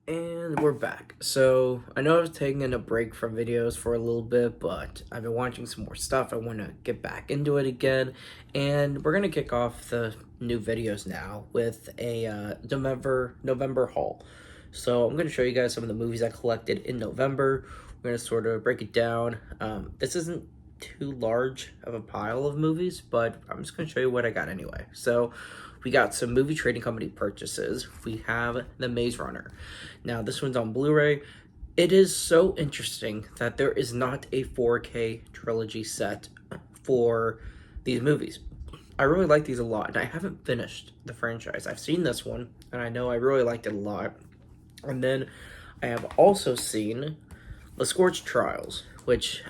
And we're back. So I know I was taking a break from videos for a little bit, but I've been watching some more stuff. I want to get back into it again, and we're gonna kick off the new videos now with a November haul. So I'm gonna show you guys some of the movies I collected in November. We're gonna sort of break it down. This isn't too large of a pile of movies, but I'm just gonna show you what I got anyway. So we got some movie trading company purchases. We have The Maze Runner. Now, this one's on Blu-ray. It is so interesting that there is not a 4K trilogy set for these movies. I really like these a lot, and I haven't finished the franchise. I've seen this one, and I know I really liked it a lot. And then I have also seen The Scorch Trials, which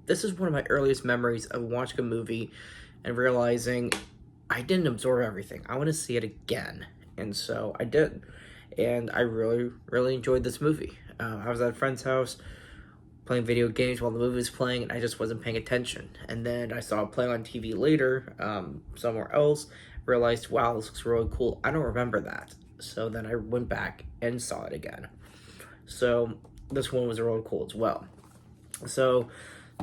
this is one of my earliest memories of watching a movie and realizing I didn't absorb everything. I want to see it again. And so I did. And I really, really enjoyed this movie. I was at a friend's house playing video games while the movie was playing, and I just wasn't paying attention. And then I saw it playing on TV later, somewhere else, realized, wow, this looks really cool. I don't remember that. So then I went back and saw it again. So this one was really cool as well. So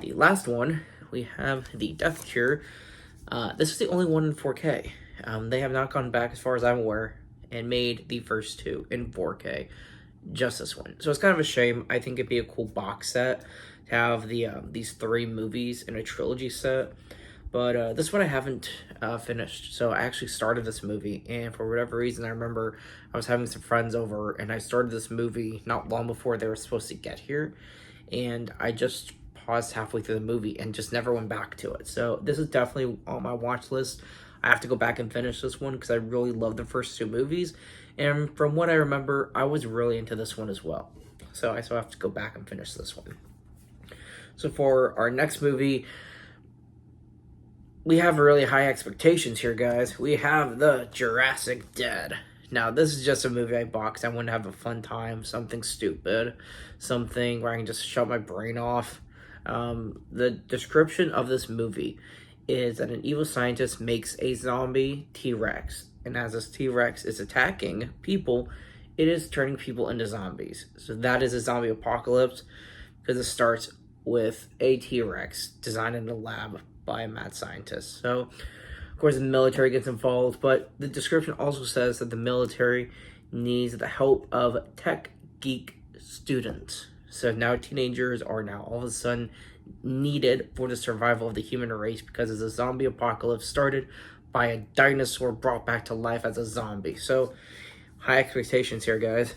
the last one, we have The Death Cure. This is the only one in 4K. They have not gone back, as far as I'm aware, and made the first two in 4K. Just this one. So it's kind of a shame. I think it'd be a cool box set to have these three movies in a trilogy set. But this one I haven't finished. So I actually started this movie, and for whatever reason, I remember I was having some friends over, and I started this movie not long before they were supposed to get here, and I just paused halfway through the movie and just never went back to it. So this is definitely on my watch list. I have to go back and finish this one because I really love the first two movies, and from what I remember, I was really into this one as well. So I still have to go back and finish this one. So for our next movie, we have really high expectations here, guys. We have The Jurassic Dead. Now, this is just a movie I bought because I want to have a fun time, something stupid, something where I can just shut my brain off. The description of this movie is that an evil scientist makes a zombie T-Rex, and as this T-Rex is attacking people, it is turning people into zombies. So that is a zombie apocalypse because it starts with a T-Rex designed in a lab by a mad scientist. So, of course, the military gets involved, but the description also says that the military needs the help of tech geek students. So now teenagers are now all of a sudden needed for the survival of the human race because as a zombie apocalypse started by a dinosaur brought back to life as a zombie. So, high expectations here, guys.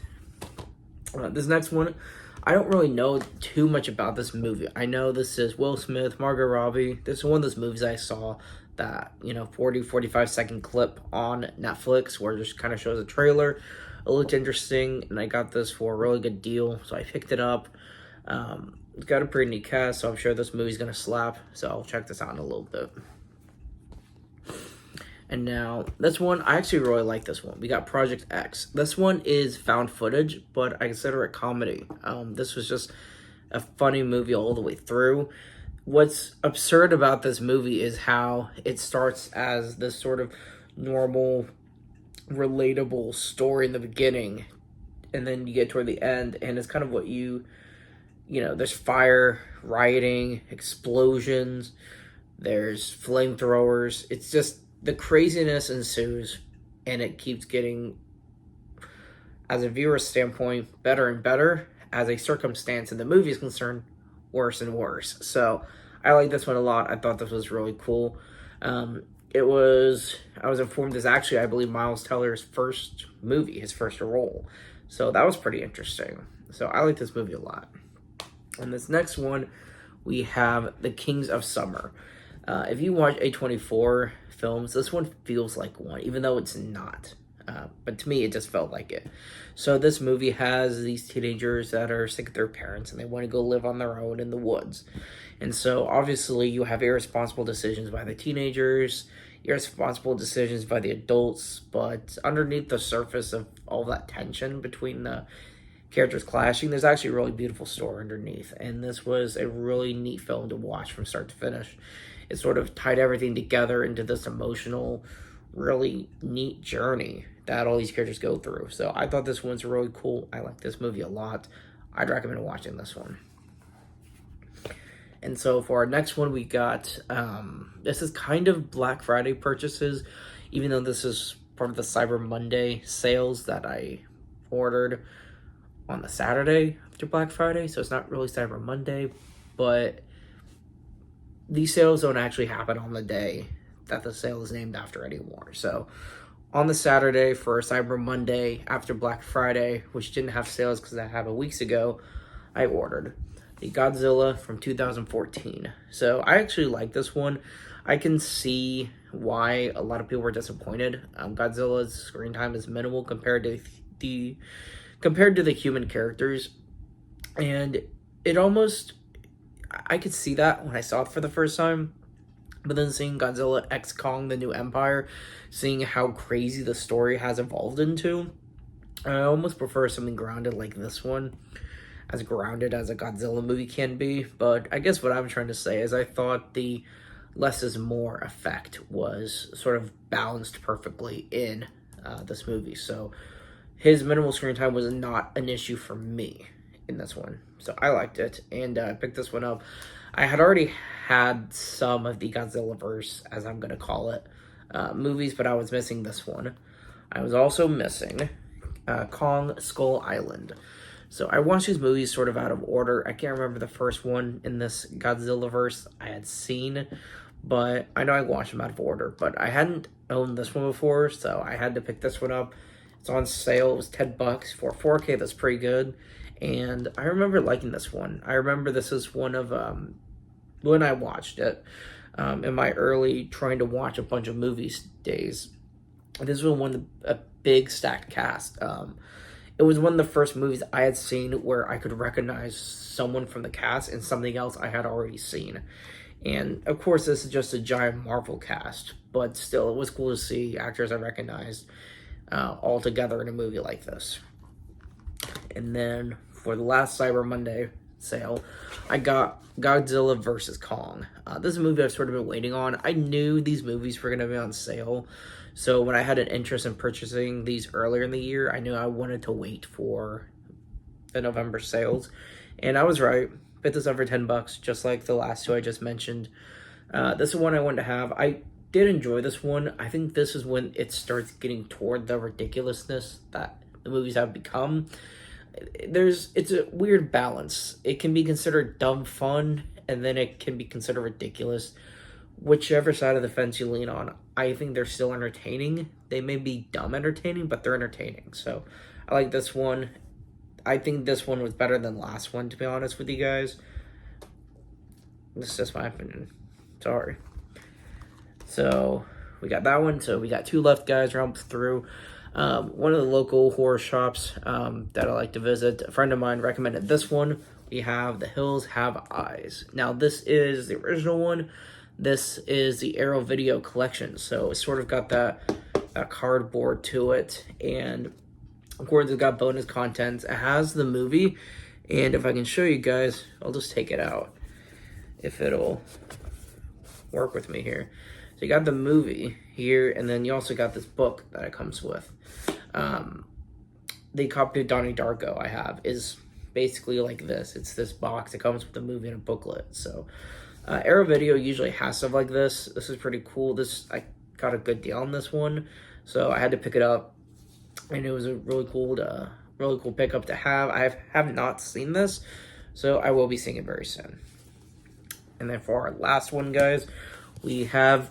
This next one, I don't really know too much about this movie. I know this is Will Smith, Margot Robbie. This is one of those movies I saw that, 45-second clip on Netflix where it just kind of shows a trailer. It looked interesting, and I got this for a really good deal, so I picked it up. It's got a pretty neat cast, so I'm sure this movie's going to slap, so I'll check this out in a little bit. And now, this one, I actually really like this one. We got Project X. This one is found footage, but I consider it comedy. This was just a funny movie all the way through. What's absurd about this movie is how it starts as this sort of normal, relatable story in the beginning, and then you get toward the end, and it's kind of what there's fire, rioting, explosions, there's flamethrowers. It's just the craziness ensues, and it keeps getting, as a viewer's standpoint, better and better as a circumstance in the movie is concerned, worse and worse. So I like this one a lot. I thought this was really cool. I was informed this actually, I believe, Miles Teller's first movie, his first role. So that was pretty interesting. So I like this movie a lot. And this next one, we have The Kings of Summer. If you watch A24 films, this one feels like one, even though it's not. But to me, it just felt like it. So this movie has these teenagers that are sick of their parents and they want to go live on their own in the woods. And so obviously you have irresponsible decisions by the teenagers, irresponsible decisions by the adults, but underneath the surface of all that tension between the characters clashing, there's actually a really beautiful story underneath. And this was a really neat film to watch from start to finish. It sort of tied everything together into this emotional, really neat journey that all these characters go through. So I thought this one's really cool. I like this movie a lot. I'd recommend watching this one. And so for our next one, we got, this is kind of Black Friday purchases, even though this is part of the Cyber Monday sales that I ordered on the Saturday after Black Friday. So it's not really Cyber Monday, but these sales don't actually happen on the day that the sale is named after anymore. So on the Saturday for Cyber Monday after Black Friday, which didn't have sales because that happened weeks ago, I ordered the Godzilla from 2014. So I actually like this one. I can see why a lot of people were disappointed. Godzilla's screen time is minimal compared to the human characters, and it almost, I could see that when I saw it for the first time. But then seeing Godzilla X Kong: The New Empire, seeing how crazy the story has evolved into, I almost prefer something grounded like this one, as grounded as a Godzilla movie can be. But I guess what I'm trying to say is I thought the less is more effect was sort of balanced perfectly in this movie. So his minimal screen time was not an issue for me in this one. So I liked it, and I picked this one up. I had already had some of the Godzillaverse, as I'm going to call it, movies, but I was missing this one. I was also missing Kong Skull Island. So I watched these movies sort of out of order. I can't remember the first one in this Godzillaverse I had seen, but I know I watched them out of order. But I hadn't owned this one before, so I had to pick this one up. It's on sale. It was $10 for 4K. That's pretty good. And I remember liking this one. I remember this is one of, when I watched it, in my early trying to watch a bunch of movies days. This was one of a big stacked cast. It was one of the first movies I had seen where I could recognize someone from the cast and something else I had already seen. And of course, this is just a giant Marvel cast, but still, it was cool to see actors I recognized all together in a movie like this. And then for the last Cyber Monday sale, I got Godzilla vs. Kong. This is a movie I've sort of been waiting on. I knew these movies were going to be on sale, so when I had an interest in purchasing these earlier in the year, I knew I wanted to wait for the November sales, and I was right. Picked this up for $10, just like the last two I just mentioned. This is one I wanted to have. I did enjoy this one. I think this is when it starts getting toward the ridiculousness that the movies have become. It's a weird balance. It can be considered dumb fun, and then it can be considered ridiculous. Whichever side of the fence you lean on, I think they're still entertaining. They may be dumb entertaining, but they're entertaining. So I like this one. I think this one was better than last one, to be honest with you guys. This is just my opinion. Sorry. So we got that one. So we got two left, guys. Round through. One of the local horror shops that I like to visit, a friend of mine recommended this one. We have The Hills Have Eyes. Now, this is the original one. This is the Arrow Video Collection. So it's sort of got that cardboard to it. And of course, it's got bonus content. It has the movie. And if I can show you guys, I'll just take it out if it'll work with me here. So you got the movie here, and then you also got this book that it comes with. The copy of Donnie Darko I have is basically like this. It's this box. It comes with a movie and a booklet. So Arrow Video usually has stuff like this. This is pretty cool. I got a good deal on this one, so I had to pick it up, and it was a really cool pickup to have. I have not seen this, so I will be seeing it very soon. And then for our last one, guys, we have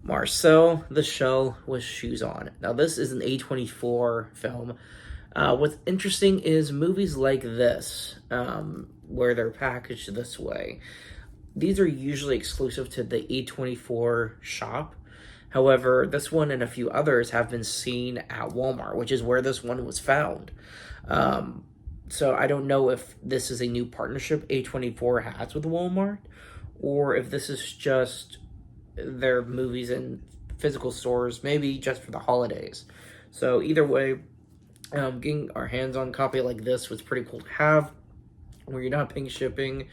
Marcel the Shell with Shoes On. Now, this is an A24 film. What's interesting is movies like this, where they're packaged this way, these are usually exclusive to the A24 shop. However, this one and a few others have been seen at Walmart, which is where this one was found. So I don't know if this is a new partnership A24 has with Walmart, or if this is just their movies in physical stores, maybe just for the holidays. So either way, getting our hands on a copy like this was pretty cool to have, where you're not paying shipping,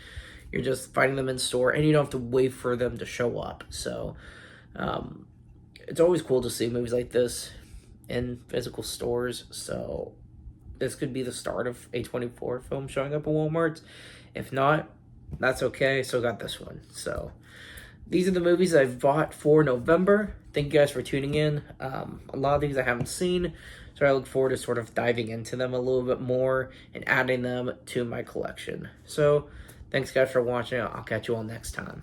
you're just finding them in store, and you don't have to wait for them to show up. So it's always cool to see movies like this in physical stores. So this could be the start of A24 film showing up at Walmart. If not, that's okay. Still got this one. So these are the movies I've bought for November. Thank you guys for tuning in. A lot of these I haven't seen, so I look forward to sort of diving into them a little bit more and adding them to my collection. So thanks guys for watching. I'll catch you all next time.